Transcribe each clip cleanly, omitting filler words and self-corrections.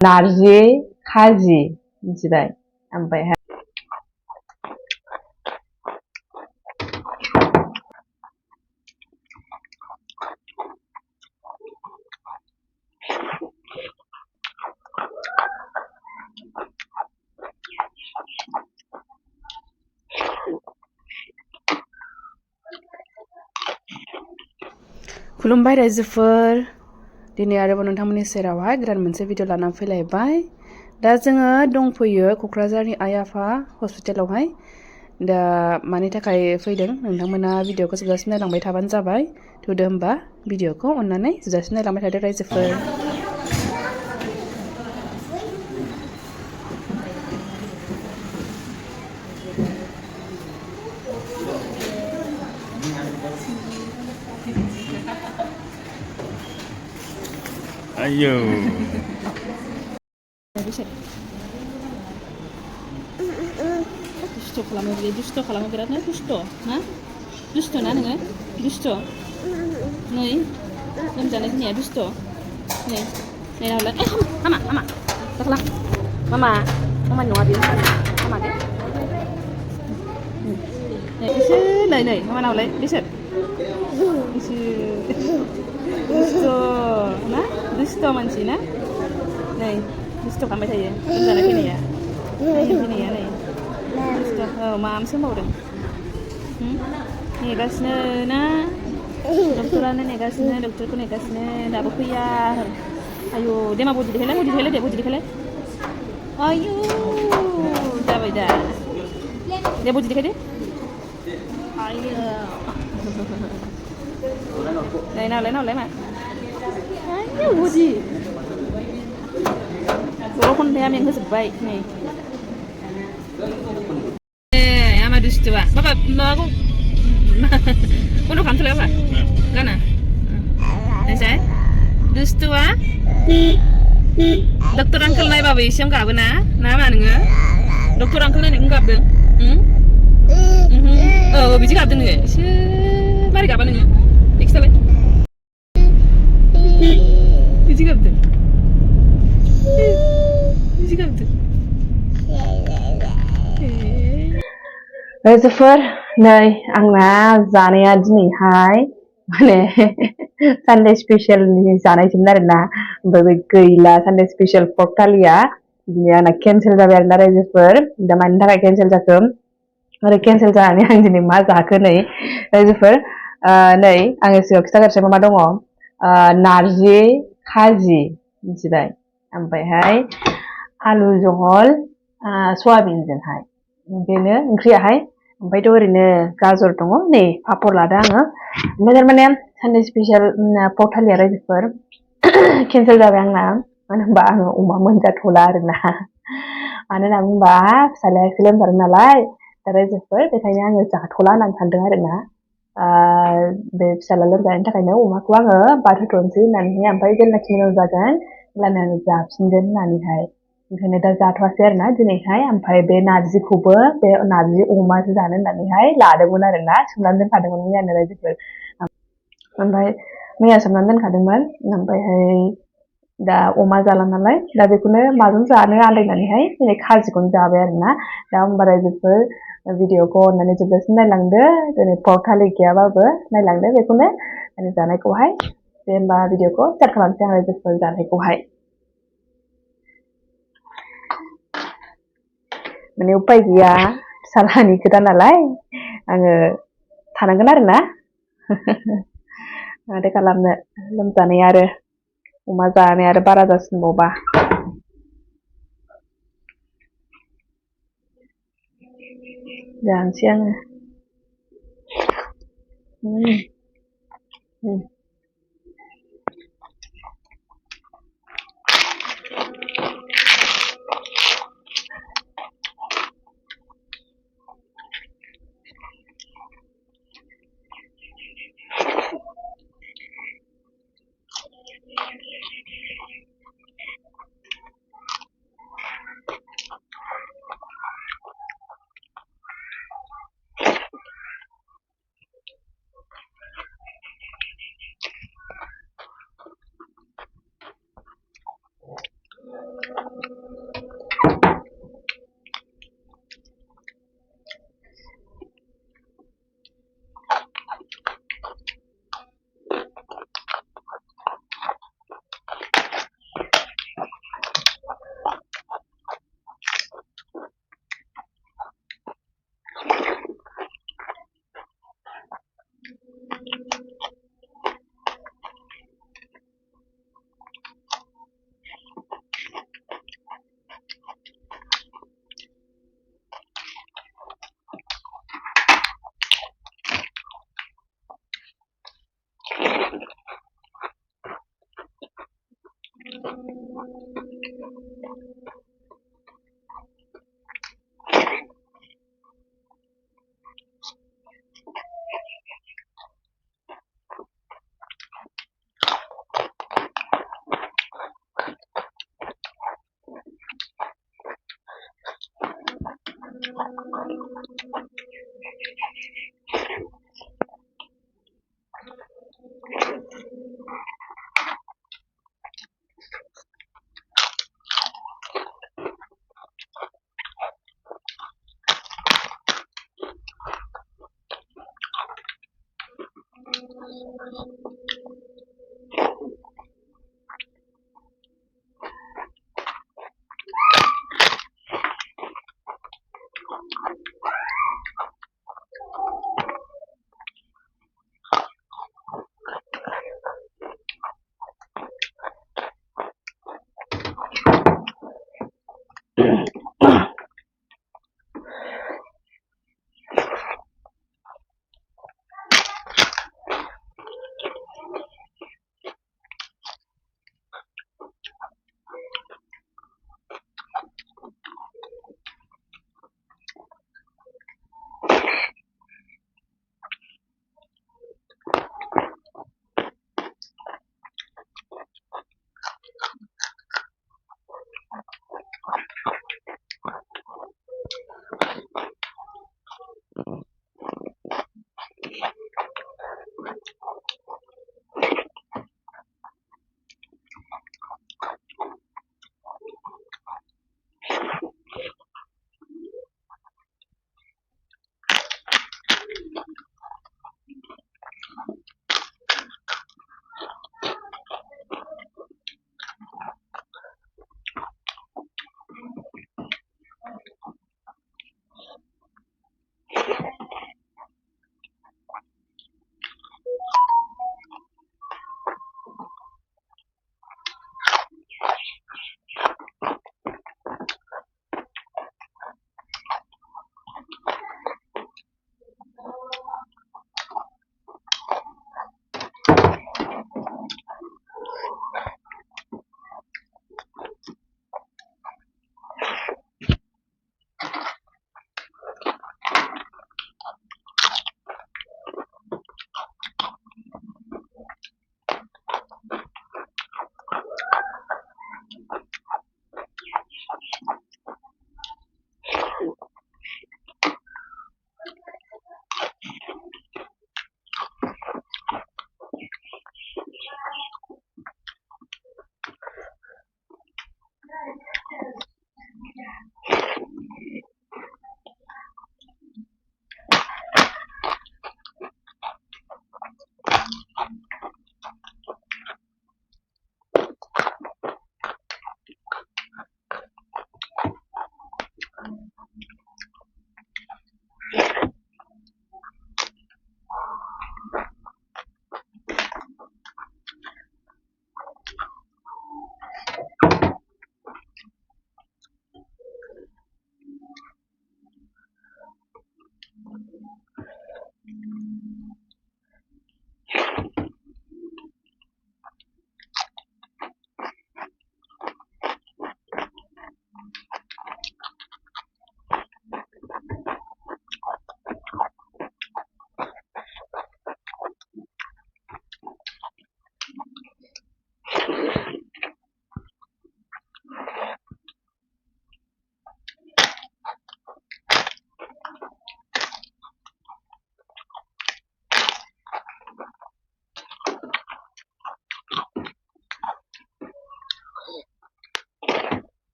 नारजि खाजि मिथिबाय ओमफ्रायहाय खुलुमबाय रायजोफोर दिनै आरोबाव नोंथांमोननि सेरावहाय गोदान मोनसे भिडिअ लानानै फैलायबाय दा जोङो दंफैयो क'क्राझारनि आइ आफा हस्पिटालावहाय दा मानि थाखाय फैदों नोंथांमोना भिडिअखौ जोबजासिम नायलांबाय थाबानो जाबाय थुदो होमबा भिडिअखौ अननानै जोबजासिम नायलांबाय थादो रायजोफोर Ayo. Dustu खालामो बियो दुस्त खालामो बिरादनो दुस्त ना दुस्त ना नोङो दुस्त नै लोमजानाय खोनाया दुस्त नै नै नालाय हामा हामा दाखला मामा मामानि नङा बियो मामा दे नै इसोर नै नै मामा नावलाय बिसोर दुस्त ना दुस्त मानसि ना नै दुस्त खालामबाय थायो लोमजानाय फैनाया फैनाया नै औ मामसो मावदों नेगासिनो ना डक्टरानो नेगासिनो डक्टरखौ नेगासिनो दाबो फैया आयु दे मा बडि देखायलाय दे बडि देखायलाय आयु जाबाय दा दे बडि देखायदो आयु नै नावलाय मा आयु बडि सल' खन्थाइया मेंहोजोब्बाय नै ama dustuwa baba mago kono kantor apa gana saya dustuwa dokter uncle naik baba isiam gabu na nama nengah dokter uncle naik enggak dong oh biji gabu nengah mari gabu nengah iksa lagi biji gabu रायजोफोर नै आंना जानाया दिनैहाय माने Sunday स्पेशलनि जानायसोमोन आरोना ओमफ्राय बे गैला सानडे स्पेशल पर्क थालिया दिनै आंना केन्सेल जाबाय आरोना रायजोफोर दा मानि थाखाय केन्सेल जाखो आरो केन्सेल जानानै आं दिनै मा जाखो नै रायजोफोर नै आङो सिगाङाव खिथागारसै मा दङ नारजि खाजि मिथिबाय ओमफ्रायहाय आलु जहल सयाबिनजोंहाय बेनो ओंख्रियाहाय ओमफ्रायथ' ओरैनो गाजर दङ नै पापर लादो आङो ओमफ्राय थारमाने सानडे स्पेशल पर्क थालिया रायजोफोर केन्सेल जाबाय आंना मानो होनबा आङो अमा मोनजाथ'ला आरोना मानो होनना बुंबा फिसालाया एसे लोमजादों नालाय दा रायजोफोर बेखायनो आङो जाथ'ला होननानै सानदों आरोना बे फिसाला लोमजानायनि थाखायनो अमाखौ आङो बाद होथ'नोसै होननानैहाय ओमफ्राय जेब्लाखि मोजां जागोन अब्लानो आङो जाफिनगोन होननानैहाय ओंखायनो दा जाथ'वासै आरोना दिनैहाय ओमफ्राय बे नारजिखौबो बे नारजि अमासो जानो होननानैहाय लादोंमोन आरोना सोमनानै दोनखादोंमोन मैयानो रायजोफोर ओमफ्राय मैया सोमनानै दोनखादोंमोन ओमफ्रायहाय दा अमा जाला नालाय दा बेखौनो माजों जानो आन्दायनानैहाय दिनै खाजिखौनो जाबाय आरोना दा होमबा रायजोफोर भिडिअखौ अननानै जोबजासिम नायलांदो दिनै पर्क थालि गैयाबाबो नायलांदो बेखौनो जानायखौहाय दे होमबा भिडिअखौ स्टार्ट खालामसै आं रायजोफोर जानायखौहाय माने उपाय गैया फिसालानि खोथा नालाय आङो थानांगोन आरोना माथो खालामनो लोमजानाय आरो अमा जानाय आरो बारा जासिनबावबा जानोसै आङो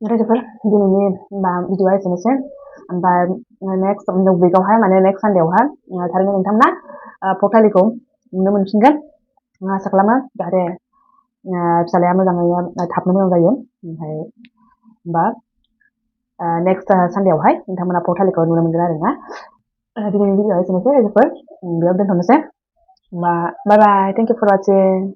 रायजोफोर दिनैनि होमबा भिडिअआ एसेनोसै ओमफ्राय नेक्स्ट उइकआवहाय माने नेक्स्ट सानडेआवहाय थारैनो नोंथांमोना पर्टालिखौ नुनो मोनफिनगोन आसा खालामो जाहाथे फिसालाया मोजाङै थाबनो मोजां जायो ओमफ्राय होमबा नेक्स्ट सानडेआवहाय नोंथांमोना पर्टालिखौ नुनो मोनगोन आरोना दिनैनि भिडिअआ एसेनोसै रायजोफोर बेयाव दोनथ'नोसै होमबा बाय बाय थेंक इउ फर वाचिं